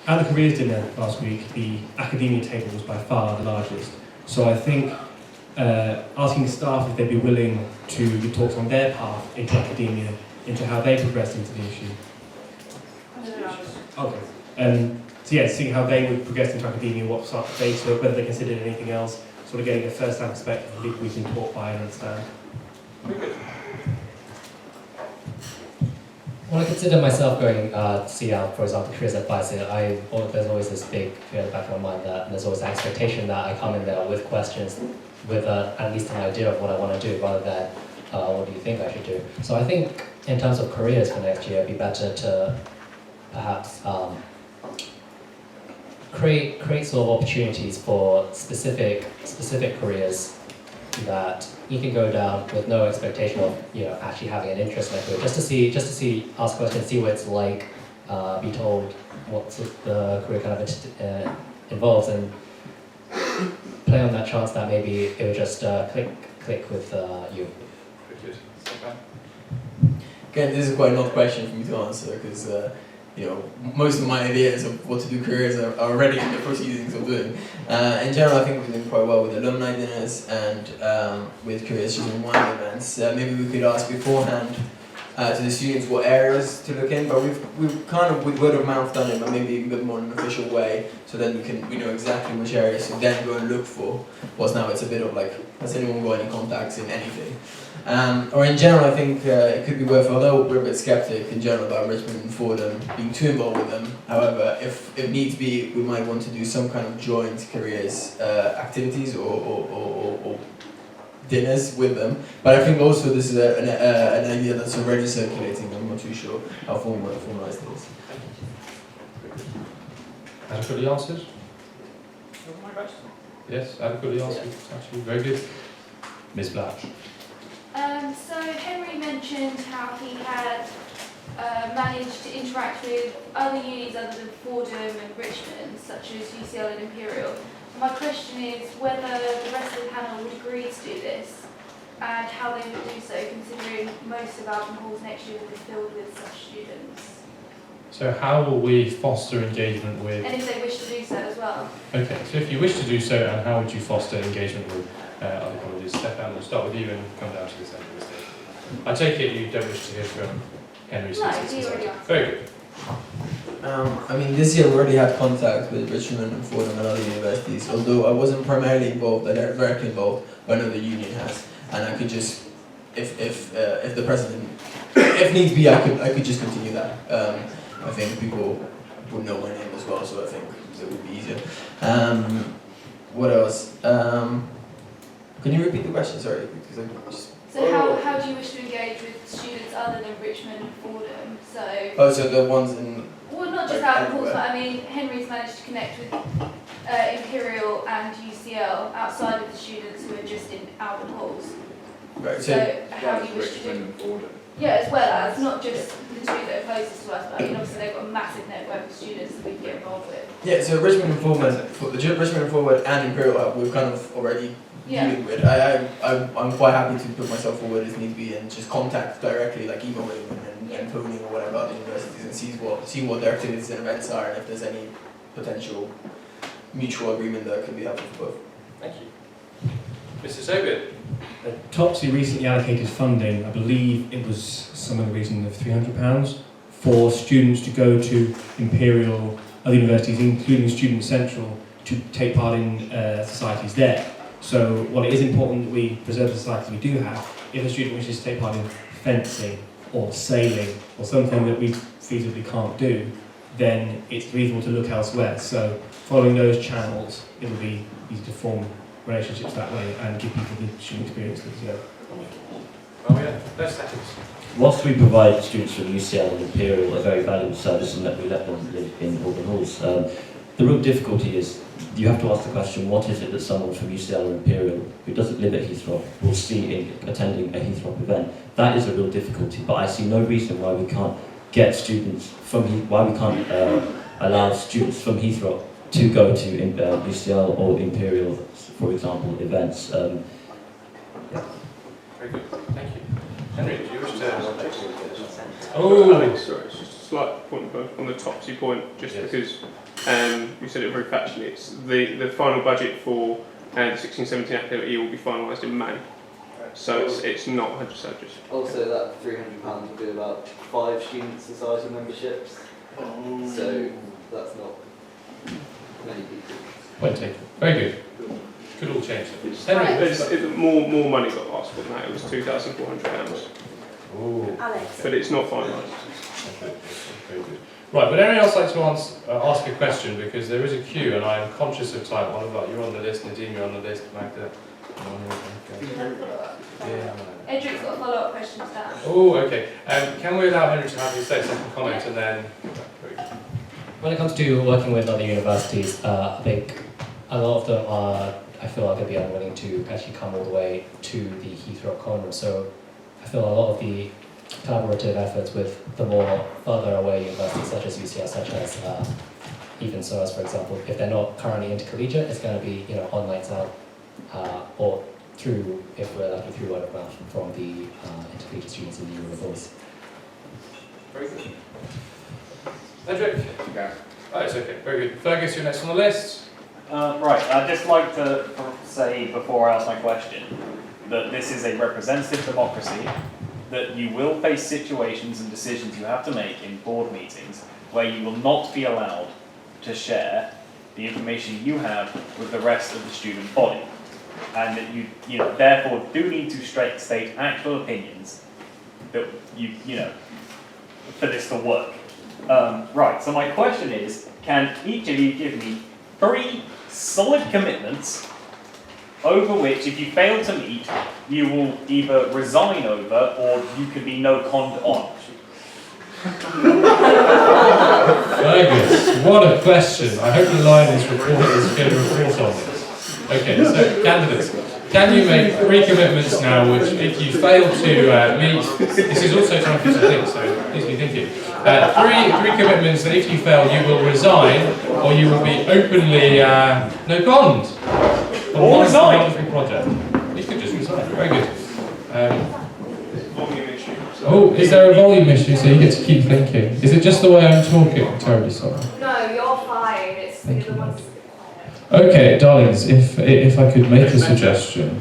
At the careers dinner last week, the academia table was by far the largest. So I think asking staff if they'd be willing to give talks on their path into academia, into how they progressed into the issue. Okay. So yeah, seeing how they would progress into academia, what sort of they took, whether they considered anything else, sort of getting a first-hand perspective of people we've been taught by and understand. When I consider myself going to see out, for example, careers advisor, there's always this big fear in the back of my mind that there's always an expectation that I come in there with questions, with at least an idea of what I want to do, rather than what do you think I should do. So I think in terms of careers for next year, it'd be better to perhaps create sort of opportunities for specific careers that you can go down with no expectation of actually having an interest in a career, just to see, ask questions, see what it's like, be told what the career kind of involves, and play on that chance that maybe it would just click with you. Again, this is quite an odd question for me to answer because most of my ideas of what to do careers are already in the proceedings of doing. In general, I think we're doing quite well with alumni dinners and with careers student wine events. Maybe we could ask beforehand to the students what areas to look in, but we've kind of with word of mouth done it, but maybe a bit more in an official way, so then we know exactly which areas to then go and look for. Whilst now it's a bit of like, has anyone got any contacts in anything? Or in general, I think it could be worth, although we're a bit skeptic in general about Richmond and Fordham being too involved with them. However, if needs be, we might want to do some kind of joint careers activities or dinners with them. But I think also this is an idea that's already circulating. I'm not too sure how formalised it is. Adequately answered? Yes, adequately answered. Actually, very good. Ms. Blatch. So Henry mentioned how he had managed to interact with other unis other than Fordham and Richmond, such as UCL and Imperial. My question is whether the rest of the panel would agree to do this and how they would do so, considering most of Alton halls next year will be filled with such students. So how will we foster engagement with... And if they wish to do so as well. Okay, so if you wish to do so, and how would you foster engagement with other colleges? Stefan, we'll start with you and come down to this end of the stage. I take it you don't wish to hear from Henry. No, he already asked. Very good. I mean, this year we already had contact with Richmond and Fordham and other universities, although I wasn't primarily involved, directly involved, but I know the union has. And I could just, if the president, if needs be, I could just continue that. I think people would know my name as well, so I think it would be easier. What else? Can you repeat the question? Sorry, because I just... So how do you wish to engage with students other than Richmond and Fordham? So the ones in... Well, not just Alton halls, but I mean, Henry's managed to connect with Imperial and UCL outside of the students who are just in Alton halls. Right, so how do you wish to do? Yeah, as well as, not just the two that are closest to us, but I mean, obviously they've got a massive network of students that we can get involved with. Yeah, so Richmond and Forward and Imperial we've kind of already dealing with. I'm quite happy to put myself forward as need be and just contact directly, like emailing and phoning or whatever about the universities and see what their activities and events are and if there's any potential mutual agreement that could be helpful for both. Thank you. Mr. Tobin. Topsy recently allocated funding, I believe it was somewhere in the region of £300, for students to go to Imperial, other universities, including Student Central, to take part in societies there. So while it is important that we preserve the societies we do have, if a student wishes to take part in fencing or sailing or something that we feasibly can't do, then it's reasonable to look elsewhere. So following those channels, it will be easy to form relationships that way and give people the student experience that go. Oh yeah, 30 seconds. Whilst we provide students from UCL and Imperial a very valuable service and that we let them live in Auburn halls, the real difficulty is you have to ask the question, what is it that someone from UCL or Imperial who doesn't live at Heythrop will see in attending a Heythrop event? That is a real difficulty, but I see no reason why we can't get students from why we can't allow students from Heythrop to go to UCL or Imperial, for example, events. Very good, thank you. Henry, do you wish to... Oh, sorry, it's just slight point on the Topsy point, just because you said it very factually. It's the final budget for the 16-17 academic year will be finalised in May, so it's not 100% just. Also, that £300 will be about 5 student society memberships. So that's not many people. Point taken. Very good. Could all change that. Right. It's more money got asked for than that. It was £2,400, Ooh. Alex. but it's not finalised. Very good. Right, would anyone else like to ask a question, because there is a queue and I am conscious of time. What about you're on the list, Nadeem, you're on the list, Magda. Yeah. Edric's got follow-up questions down. Oh, okay. Can we allow Henry to have his 30-second comment and then? When it comes to working with other universities, I think a lot of them are, I feel like, going to be unwilling to actually come all the way to the Heythrop Conference. So I feel a lot of the collaborative efforts with the more further away universities, such as UCL, such as even SOAS, for example, if they're not currently intercollegiate, it's going to be on nights out or through, if we're lucky, through word of mouth from the intercollegiate students in the universities. Very good. Edric? Yeah. Oh, it's okay. Very good. Fergus, you're next on the list. Right, I'd just like to say before I ask my question that this is a representative democracy, that you will face situations and decisions you have to make in board meetings where you will not be allowed to share the information you have with the rest of the student body. And that you therefore do need to state actual opinions that for this to work. Right, so my question is, can each of you give me 3 solid commitments over which, if you fail to meet, you will either resign over or you can be no-conned on? Fergus, what a question. I hope the Lioness report is going to report on this. Okay, so candidates, can you make 3 commitments now which, if you fail to meet, this is also time for you to think, so please be thinking. 3 commitments that if you fail you will resign or you will be openly no-conned. Or resign! Project. You could just resign, very good. Volume issue. Oh, is there a volume issue so you get to keep thinking? Is it just the way I'm talking? I'm terribly sorry. No, you're fine. It's Thank the you. ones. Okay, darlings, if I could make a suggestion,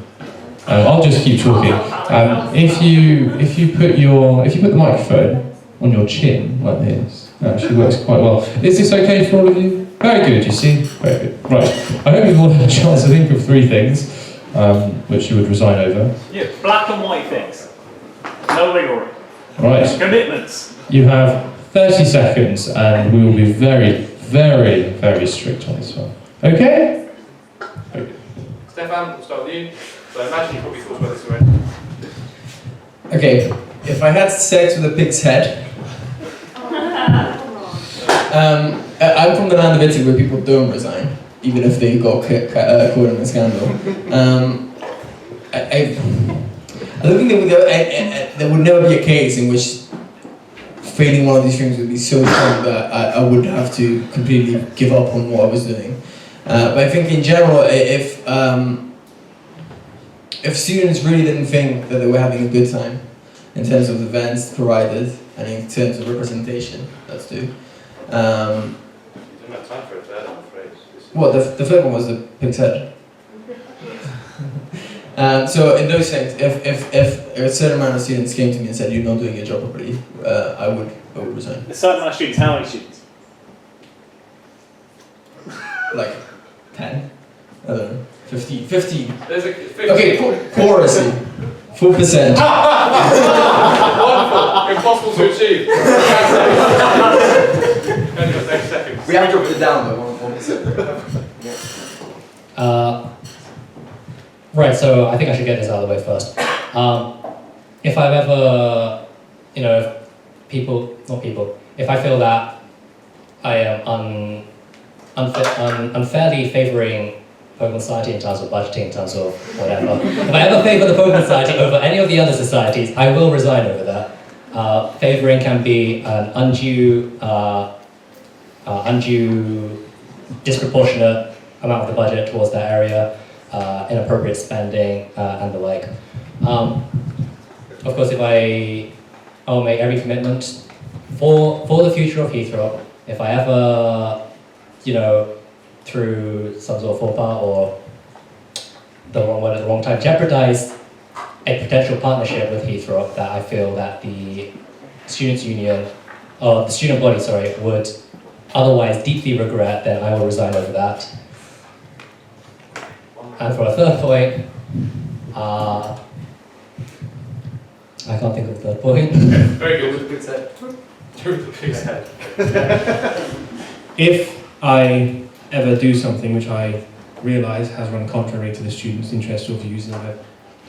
I'll just keep talking. If you put the microphone on your chin like this, it actually works quite well. Is this okay for all of you? Very good, you see? Very good. Right. I hope you've all had a chance to think of 3 things which you would resign over. Yeah, black and white things. No wiggle room. Right. Commitments. You have 30 seconds and we will be very, very, very strict on this one. Okay? Very good. Stefan, we'll start with you. So I imagine you probably thought about this already. Okay, if I had sex with a pig's head, I'm from the land of Italy where people don't resign, even if they got caught in a scandal. I don't think there would never be a case in which failing one of these things would be so strong that I would have to completely give up on what I was doing. But I think in general, if students really didn't think that they were having a good time in terms of events provided and in terms of representation, that's due. You don't have time for a third, I'm afraid. Well, the third one was the pig's head. So in those things, if a certain amount of students came to me and said you're not doing your job properly, I would resign. A certain amount of students, how many students? Like 10? I don't know. 15. 15. There's a 15. Okay, chorusy. 4%. Wonderful. Impossible to achieve. Only got 30 seconds. We have dropped it down by 1%. Right, so I think I should get this out of the way first. If I've ever, if I feel that I am unfairly favouring Poland society in terms of budgeting, in terms of whatever, if I ever favour the Poland society over any of the other societies, I will resign over that. Favouring can be an undue, disproportionate amount of the budget towards that area, inappropriate spending, and the like. Of course, if I'll make every commitment for the future of Heythrop, if I ever, through some sort of faux pas or the wrong word at the wrong time, jeopardize a potential partnership with Heythrop that I feel that the students' union, or the student body, sorry, would otherwise deeply regret, then I will resign over that. And for a third point, I can't think of the third point. Very good. Good set. If I ever do something which I realise has run contrary to the students' interests or views, and I've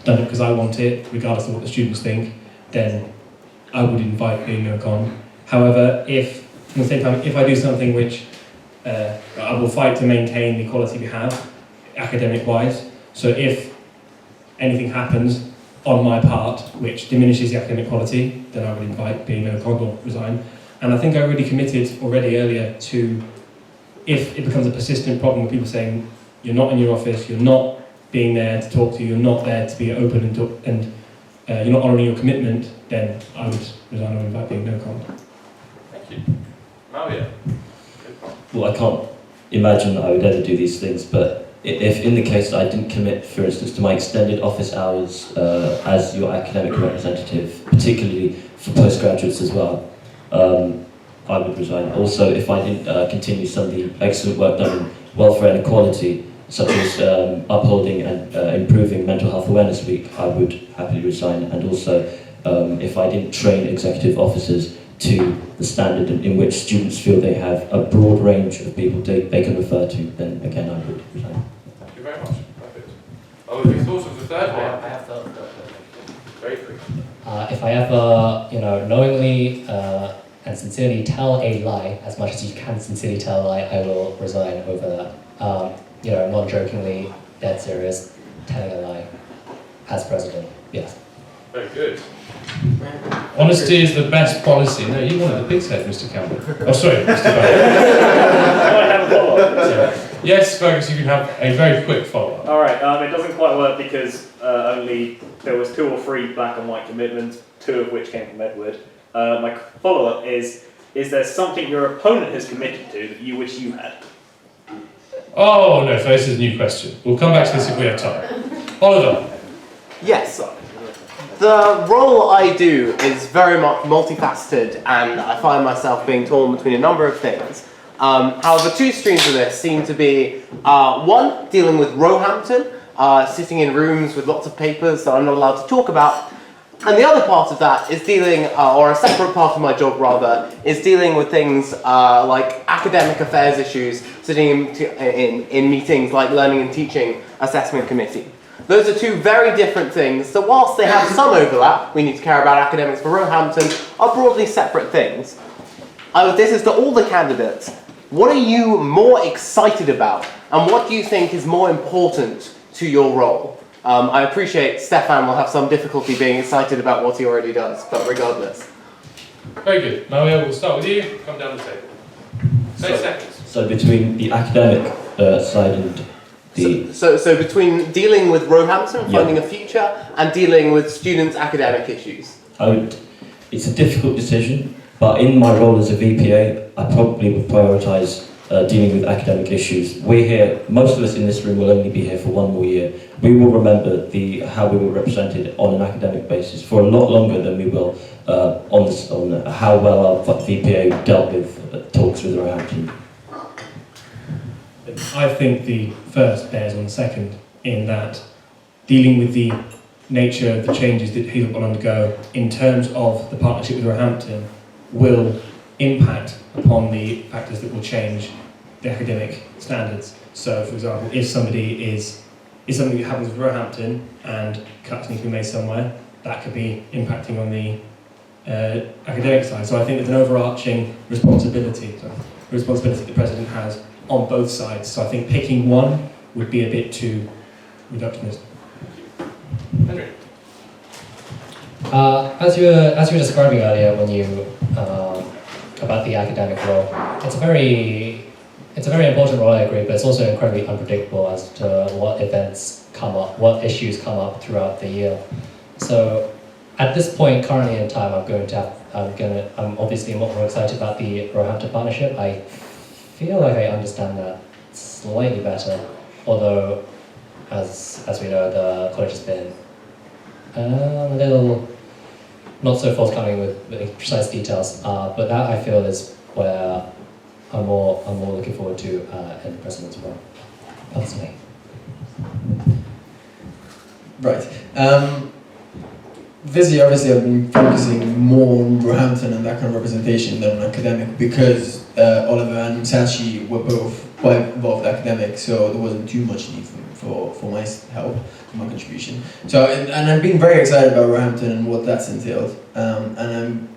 done it because I want it, regardless of what the students think, then I would invite being no con. However, if at the same time, if I do something which I will fight to maintain the quality we have, academic-wise. So if anything happens on my part which diminishes the academic quality, then I would invite being no con or resign. And I think I already committed earlier to, if it becomes a persistent problem with people saying you're not in your office, you're not being there to talk to you, you're not there to be open and you're not honouring your commitment, then I would resign or invite being no con. Thank you. Mawia. Well, I can't imagine that I would ever do these things, but if in the case that I didn't commit, for instance, to my extended office hours as your academic representative, particularly for postgraduates as well, I would resign. Also, if I didn't continue some of the excellent work done in welfare and equality, such as upholding and improving Mental Health Awareness Week, I would happily resign. And also, if I didn't train executive officers to the standard in which students feel they have a broad range of people they can refer to, then again I would resign. Thank you very much. Perfect. Oh, have you thought of the third one? I have thought of the third Very quick. If I ever, knowingly and sincerely tell a lie, as much as you can sincerely tell a lie, I will resign over that. Non-jokingly, dead serious, telling a lie as president. Yes. Very good. Honesty is the best policy. No, you wanted the pig's head, Mr. Campbell. Oh, sorry, Mr. Barratt. Yes, Fergus, you can have a very quick follow-up. All right, it doesn't quite work because there was 2 or 3 black and white commitments, 2 of which came from Edward. My follow-up is there something your opponent has committed to that you wish you had? Oh, no, this is a new question. We'll come back to this if we have time. Oliver. Yes. The role I do is very much multifaceted, and I find myself being torn between a number of things. However, 2 streams of this seem to be, one, dealing with Roehampton, sitting in rooms with lots of papers that I'm not allowed to talk about, and the other part of that is dealing, or a separate part of my job rather, is dealing with things like academic affairs issues, sitting in meetings like Learning and Teaching Assessment Committee. Those are 2 very different things, so whilst they have some overlap, we need to care about academics for Roehampton, are broadly separate things. This is to all the candidates. What are you more excited about, and what do you think is more important to your role? I appreciate Stefan will have some difficulty being excited about what he already does, but regardless. Very good. Mawia, we'll start with you. Come down the table. 30 seconds. So between the academic side and the... So between dealing with Roehampton, finding a future, and dealing with students' academic issues? It's a difficult decision, but in my role as a VPA, I probably would prioritise dealing with academic issues. We're here, most of us in this room will only be here for 1 more year. We will remember how we were represented on an academic basis for a lot longer than we will on how well our VPA dealt with talks with Roehampton. I think the first bears on the second, in that dealing with the nature of the changes that Heythrop will undergo in terms of the partnership with Roehampton will impact upon the factors that will change the academic standards. So, for example, if something that happens with Roehampton and cuts need to be made somewhere, that could be impacting on the academic side. So I think there's an overarching responsibility the President has on both sides. So I think picking one would be a bit too reductionist. Henry. As you were describing earlier, when you about the academic role, it's a very important role. I agree, but it's also incredibly unpredictable as to what events come up, what issues come up throughout the year. So, at this point, currently in time, I'm going to have I'm obviously more excited about the Roehampton partnership. I feel like I understand that slightly better, although, as we know, the college has been a little not so forthcoming with precise details. But that I feel is where I'm more looking forward to in the president as well, personally. Right. Obviously, I've been focusing more on Roehampton and that kind of representation than on academic because Oliver and Sachi were both quite involved in academic, so there wasn't too much need for my help, for my contribution. So, and I've been very excited about Roehampton and what that's entailed. And I'm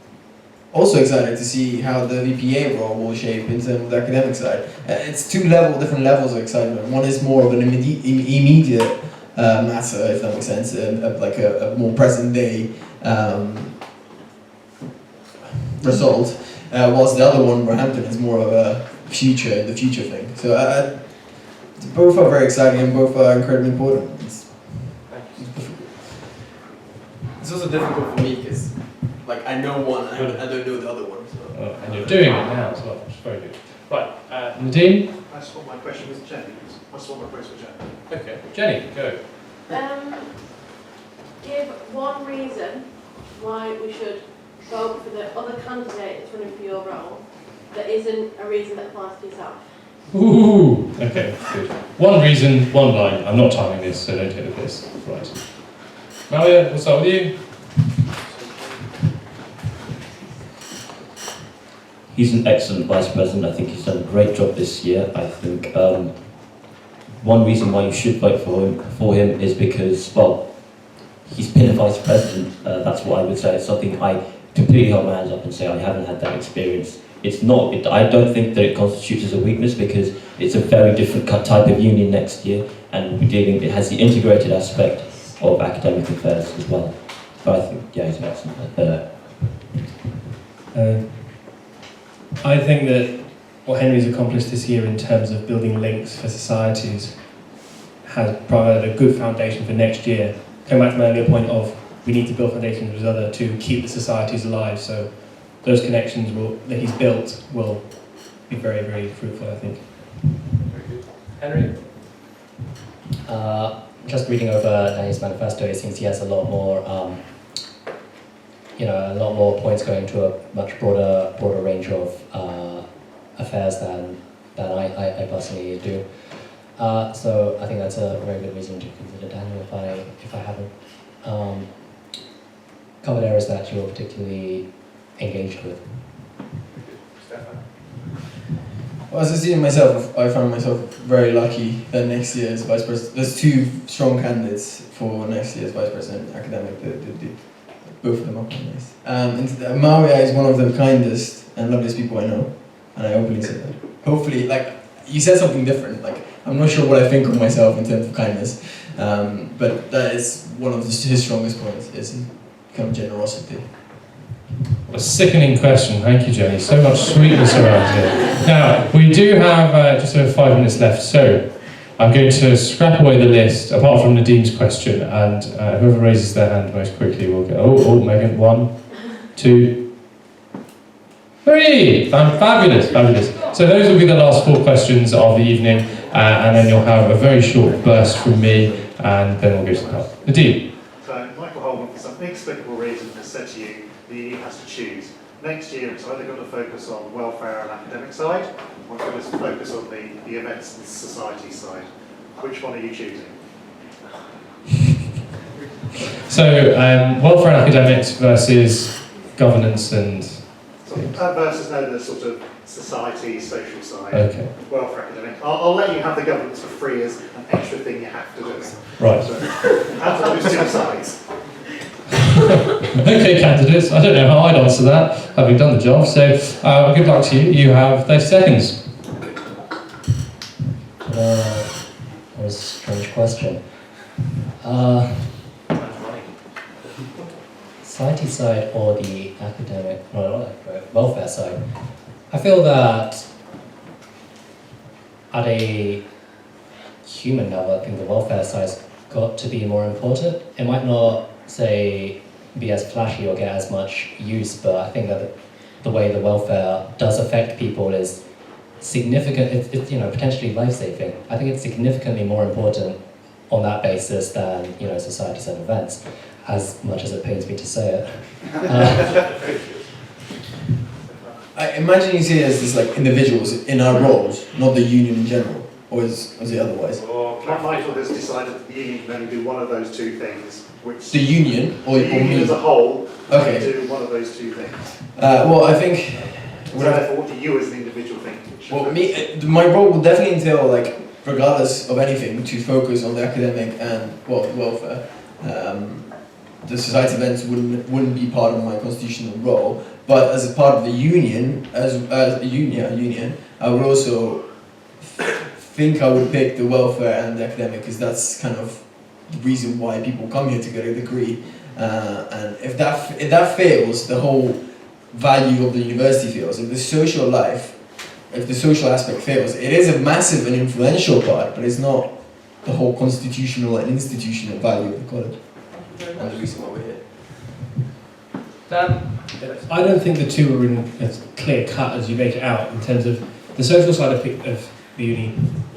also excited to see how the VPA role will shape in terms of the academic side. It's different levels of excitement. One is more of an immediate matter, if that makes sense, like a more present day result, whilst the other one, Roehampton, is more of a future thing. So both are very exciting and both are incredibly important. It's also difficult for me because, like, I know one, I don't know the other one. So. Oh, and you're doing it now as well, which is very good. Right, Nadine? I swap my question with Jenny. I swap my question with Jenny. Okay, Jenny, go. Give one reason why we should vote for the other candidate that's running for your role that isn't a reason that applies to yourself. Ooh, okay, good. One reason, one line. I'm not timing this, so don't take the piss. Right. Mawia, we'll start with you. He's an excellent vice president. I think he's done a great job this year. I think one reason why you should vote for him is because, well, he's been a vice president. That's what I would say. It's something I completely hold my hands up and say I haven't had that experience. It's not. I don't think that it constitutes as a weakness because it's a very different type of union next year, and it has the integrated aspect of academic affairs as well. But I think, yeah, he's excellent. I think that what Henry's accomplished this year in terms of building links for societies has provided a good foundation for next year. Coming back to my earlier point of we need to build foundations with other to keep the societies alive. So those connections that he's built will be very, very fruitful, I think. Very good. Henry? Just reading over Danny's manifesto, it seems he has a lot more, a lot more points going to a much broader range of affairs than I personally do. So I think that's a very good reason to consider Daniel if I haven't covered areas that you're particularly engaged with. Stefan? Well, as I see it myself, I found myself very lucky that next year as vice president, there's two strong candidates for next year as vice president, academic, both of them are quite nice. And Mawia is one of the kindest and loveliest people I know, and I openly say that. Hopefully, like, you said something different, like, I'm not sure what I think of myself in terms of kindness, but that is one of his strongest points, is kind of generosity. A sickening question, thank you, Jenny. So much sweetness around here. Now, we do have just over 5 minutes left, so I'm going to scrap away the list, apart from Nadine's question, and whoever raises their hand most quickly will go. Oh, Megan, 1, 2, 3! Fabulous. So those will be the last 4 questions of the evening, and then you'll have a very short burst from me, and then we'll go to the pub. Nadine. So Michael Holman, for some inexplicable reason, has said to you the EU has to choose. Next year, it's either got to focus on welfare and academic side, or it's got to focus on the events and society side. Which one are you choosing? So, welfare and academics versus governance and... Versus the sort of society, social side, okay. Welfare academic. I'll let you have the governance for free as an extra thing you have to do. Right. So, out of those 2 sides. Okay, candidates, I don't know how I'd answer that, having done the job, so good luck to you. You have 30 seconds. That was a strange question. Society side or the academic, welfare side? I feel that at a human level, I think the welfare side's got to be more important. It might not say be as flashy or get as much use, but I think that the way the welfare does affect people is significant. It's potentially life-saving. I think it's significantly more important on that basis than societies and events, as much as it pains me to say it. I imagine you see it as this like individuals in our roles, not the union in general, or is it otherwise? Michael has decided that the union can only do one of those two things, which The union or the union me? as a whole Okay. can do one of those two things. Well, I think. So therefore, what do you as an individual think? Well, my role would definitely entail, like, regardless of anything, to focus on the academic and welfare. The society events wouldn't be part of my constitutional role, but as a part of the union, as a union, I would also think I would pick the welfare and the academic, because that's kind of the reason why people come here to get a degree. And if that fails, the whole value of the university fails. If the social aspect fails, it is a massive and influential part, but it's not the whole constitutional and institutional value of the college. And the reason why we're here. I don't think the two are in as clear cut as you make it out in terms of the social side of the uni.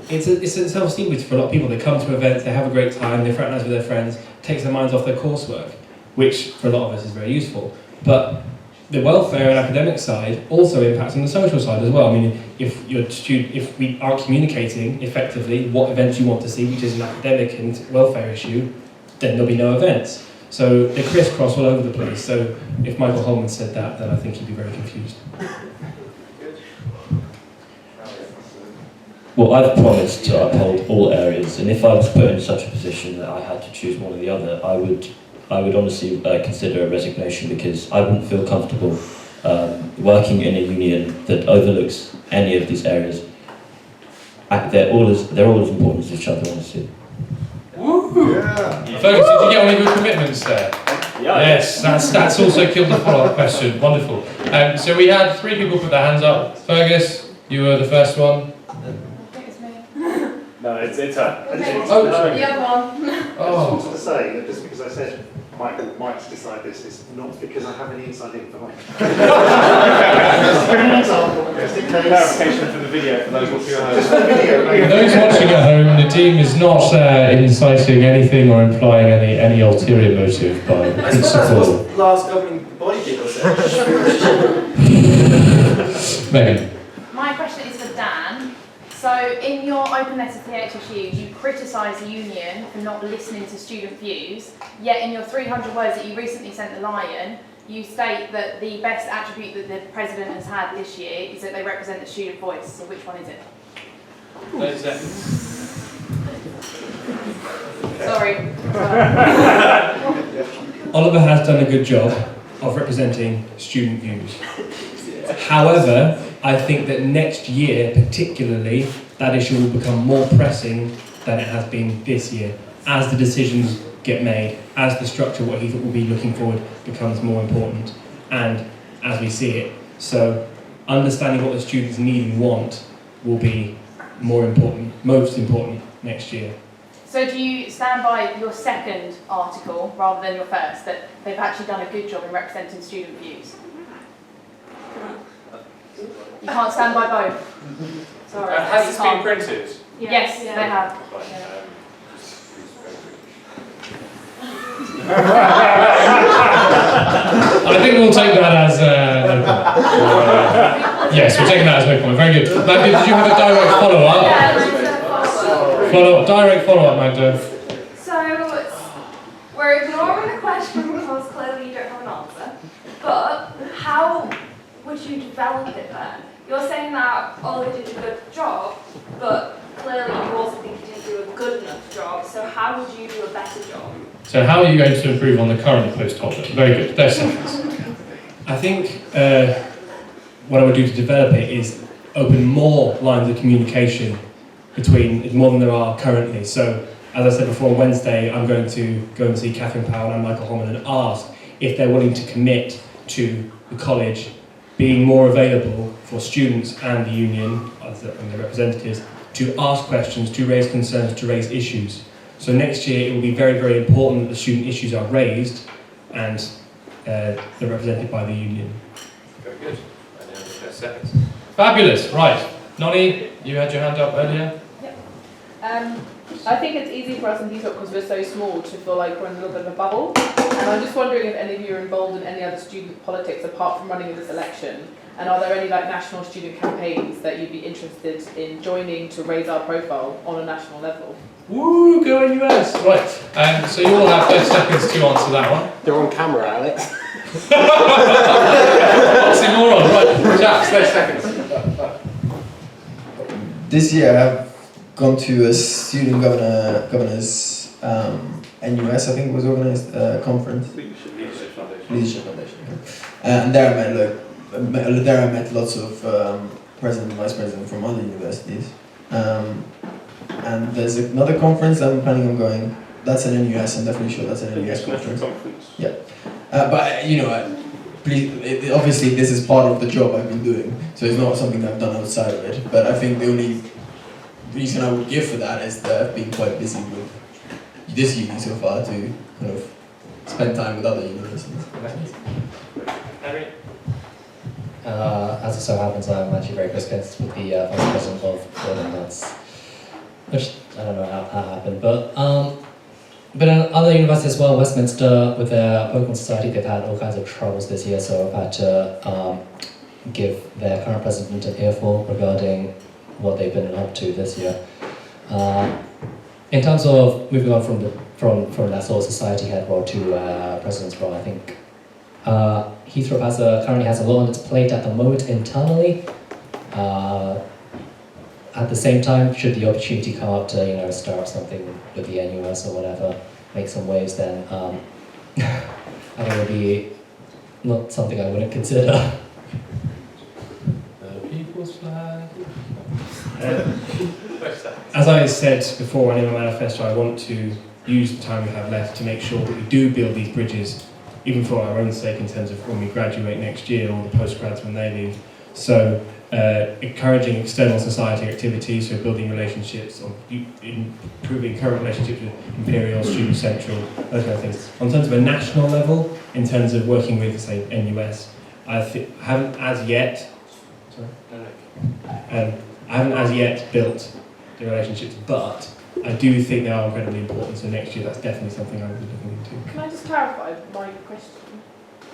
It's a self-esteem boost for a lot of people. They come to events, they have a great time, they fraternise with their friends, takes their minds off their coursework, which for a lot of us is very useful. But the welfare and academic side also impacts on the social side as well. I mean, if we aren't communicating effectively what events you want to see, which is an academic and welfare issue, then there'll be no events. So they crisscross all over the place. So if Michael Holman said that, then I think he'd be very confused. Well, I've promised to uphold all areas, and if I was put in such a position that I had to choose one or the other, I would honestly consider a resignation, because I wouldn't feel comfortable working in a union that overlooks any of these areas. They're all as important as each other, honestly. Fergus, did you get one of your commitments there? Yeah. Yes, that's also killed the follow-up question. Wonderful. So we had 3 people put their hands up. Fergus, you were the first one. I think it's me. No, it's her. Oh, The other one. I just wanted to say that just because I said Michael might decide this is not because I have any inside information. Just give an example, just in case. Clarification for the video for those watching at home. Just for the video. For those watching at home, the team is not inciting anything or implying any ulterior motive by the principal. Last governing body people said. Megan. My question is for Dan. So in your open letter to the HSU, you criticise the union for not listening to student views, yet in your 300 words that you recently sent the Lion, you state that the best attribute that the president has had this year is that they represent the student voice. So which one is it? 30 seconds. Sorry. Oliver has done a good job of representing student views. However, I think that next year, particularly, that issue will become more pressing than it has been this year, as the decisions get made, as the structure, what he thought will be looking forward, becomes more important, and as we see it. So, understanding what the students need and want will be most important next year. So do you stand by your second article rather than your first, that they've actually done a good job in representing student views? You can't stand by both. Sorry. Has this been printed? Yes, they have. I think we'll take that as no point. Yes, we're taking that as no point. Very good. Magda, did you have a direct follow-up? Direct follow-up, Magda. So, we're ignoring the question because clearly you don't have an answer. But how would you develop it then? You're saying that Oliver did a good job, but clearly you also think he didn't do a good enough job. So how would you do a better job? So how are you going to improve on the current post-topic? Very good. 30 seconds. I think what I would do to develop it is open more lines of communication between more than there are currently. So, as I said before, on Wednesday, I'm going to go and see Catherine Powell and Michael Holman and ask if they're willing to commit to the college being more available for students and the union and the representatives to ask questions, to raise concerns, to raise issues. So next year it will be very, very important that the student issues are raised, and they're represented by the union. Very good. And now the 10 seconds. Fabulous. Right. Nonny, you had your hand up earlier. I think it's easy for us in Heythrop because we're so small to feel like we're in a little bit of a bubble. And I'm just wondering if any of you are involved in any other student politics apart from running in this election. And are there any like national student campaigns that you'd be interested in joining to raise our profile on a national level? Woo, go in US. Right. So you all have 30 seconds to answer that one. They're on camera, Alex. Oxymoron. Right. Chaps, 30 seconds. This year I've gone to a student governors NUS, I think it was organised conference. Leadership Foundation. Leadership Foundation. And there I met lots of president and vice president from other universities. And there's another conference I'm planning on going. That's an NUS. I'm definitely sure that's an NUS conference. Yeah. But please, obviously this is part of the job I've been doing, so it's not something that I've done outside of it. But I think the only reason I would give for that is that I've been quite busy with this uni so far to kind of spend time with other universities. Henry? As it so happens, I'm actually very close friends with the vice president of Tobin, which I don't know how happened, but in other universities as well, Westminster, with their Pokemon Society, they've had all kinds of troubles this year, so I've had to give their current president an earful regarding what they've been up to this year. In terms of moving on from that sort of society head role to president's role, I think Heythrop currently has a lot on its plate at the moment internally. At the same time, should the opportunity come up to start up something with the NUS or whatever, make some waves, then I think it would be not something I wouldn't consider. The people's flag. As I said before in my manifesto, I want to use the time we have left to make sure that we do build these bridges, even for our own sake, in terms of when we graduate next year or the postgrads when they leave. So encouraging external society activities, so building relationships, or improving current relationships with Imperial, Student Central, those kind of things. On terms of a national level, in terms of working with, say, NUS, I haven't as yet built the relationships, but I do think they are incredibly important, so next year that's definitely something I will be looking into. Can I just clarify my question?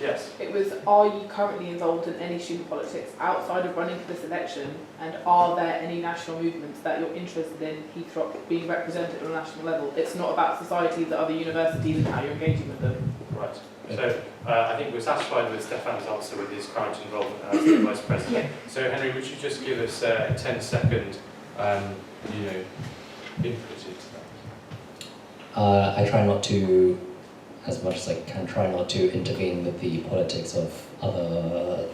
Yes. It was, are you currently involved in any student politics outside of running for this election, and are there any national movements that you're interested in Heythrop being represented on a national level? It's not about societies at other universities and how you're engaging with them. Right. So I think we're satisfied with Stefan's answer with his current involvement as the Vice President. Yeah. So Henry, would you just give us a 10-second, input into that? I try not to, as much as I can, try not to intervene with the politics of other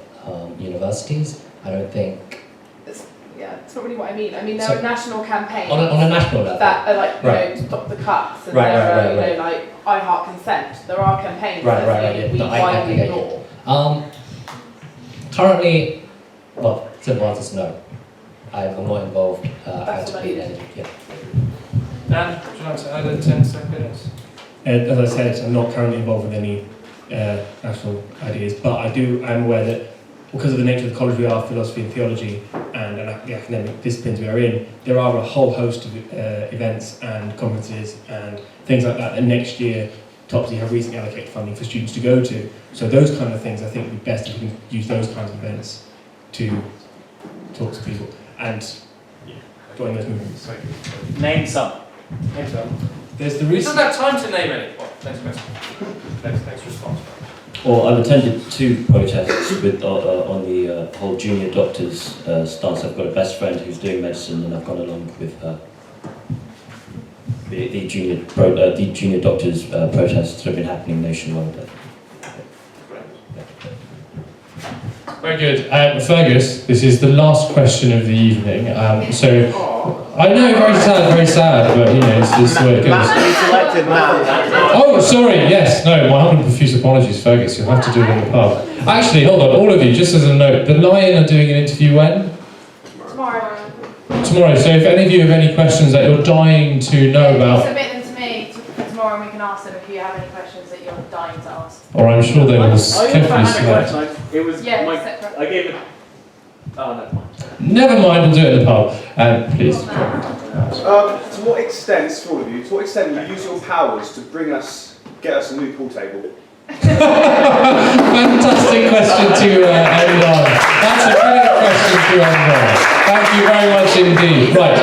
universities. I don't think... It's not really what I mean. I mean, there are national campaigns on a national level that are like, right. Stop the cuts, and right, there are, like, I Heart Consent. There are campaigns that we widely ignore. Currently, well, simple answer is no. I'm not involved actively in Dan, would you like to add a 10 seconds? As I said, I'm not currently involved with any national ideas, but I'm aware that because of the nature of the college we are, philosophy and theology, and the academic disciplines we are in, there are a whole host of events and conferences and things like that next year Topsy have recently allocated funding for students to go to. So those kind of things, I think, would be best if we can use those kinds of events to talk to people and join those movements. Name some. There's the We recent... don't have time to name any. Well, next question. Next response. Well, I've attended 2 protests with on the whole junior doctors stance. I've got a best friend who's doing medicine, and I've gone along with the junior doctors protests that have been happening nationwide. Very good. Fergus, this is the last question of the evening. I know, very sad, but it's the way it goes. Oh, sorry, yes, no, my humble profuse apologies, Fergus, you'll have to do it in the pub. Actually, hold on, all of you, just as a note, the Lion are doing an interview when? Tomorrow, so if any of you have any questions that you're dying to know about... Submit them to me for tomorrow and we can ask them if you have any questions. questions that you're dying to ask. Or I'm sure they will I carefully had a select. question. It was Yeah, separate. I gave it. Oh, never mind. Never mind, we'll do it in the pub. Please. To what extent, for all of you, to what extent will you use your powers to get us a new pool table? Fantastic question to end on. That's a brilliant question to end on. Thank you very much indeed. Right.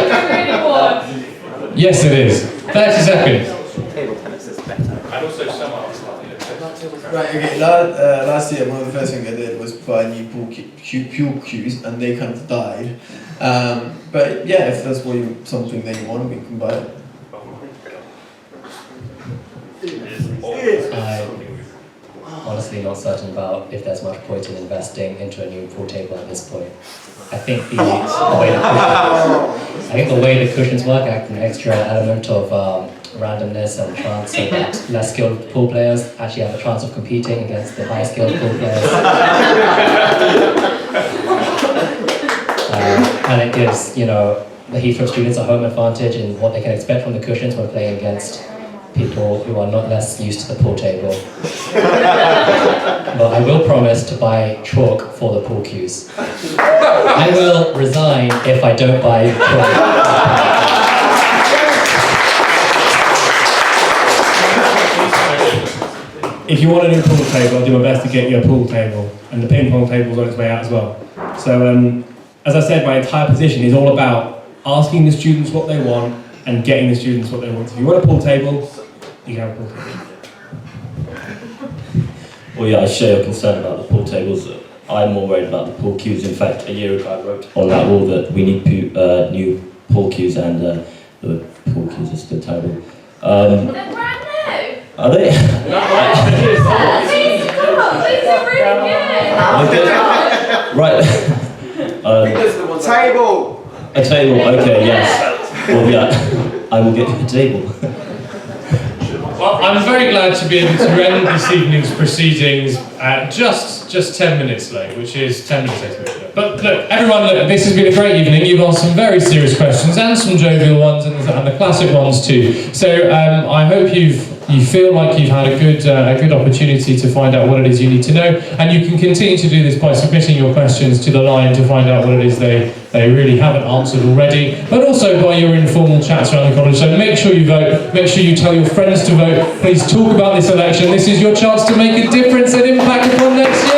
Yes, it is. 30 seconds. Table tennis is better. And also some art. Right, okay, last year one of the first things I did was buy new pool cues and they kind of died. But yeah, if that's something that you want, we can buy it. I'm honestly not certain about if there's much point in investing into a new pool table at this point. I think the way the cushions work add an extra element of randomness and chance so that less skilled pool players actually have a chance of competing against the higher skilled pool players. And it gives, the Heythrop students a home advantage in what they can expect from the cushions when playing against people who are not less used to the pool table. But I will promise to buy chalk for the pool cues. I will resign if I don't buy chalk. If you want a new pool table, I'll do my best to get you a pool table, and the ping pong table's on its way out as well. So, as I said, my entire position is all about asking the students what they want and getting the students what they want. If you want a pool table, you can have a pool table. Well, yeah, I share your concern about the pool tables. I'm more worried about the pool cues. In fact, a year ago I wrote on that wall that we need new pool cues, and the pool cues are still terrible. They're brand new. Are they? Yeah, these are really good. Right. Table! A table, okay, yes. Well, yeah, I will get you a table. Well, I'm very glad to be able to end this evening's proceedings at just 10 minutes late, which is 10 minutes late. But look, everyone, this has been a great evening. You've asked some very serious questions and some jovial ones and the classic ones too. So I hope you feel like you've had a good opportunity to find out what it is you need to know, and you can continue to do this by submitting your questions to the line to find out what it is they really haven't answered already, but also by your informal chats around the college. So make sure you vote, make sure you tell your friends to vote, please talk about this election. This is your chance to make a difference and impact upon next year.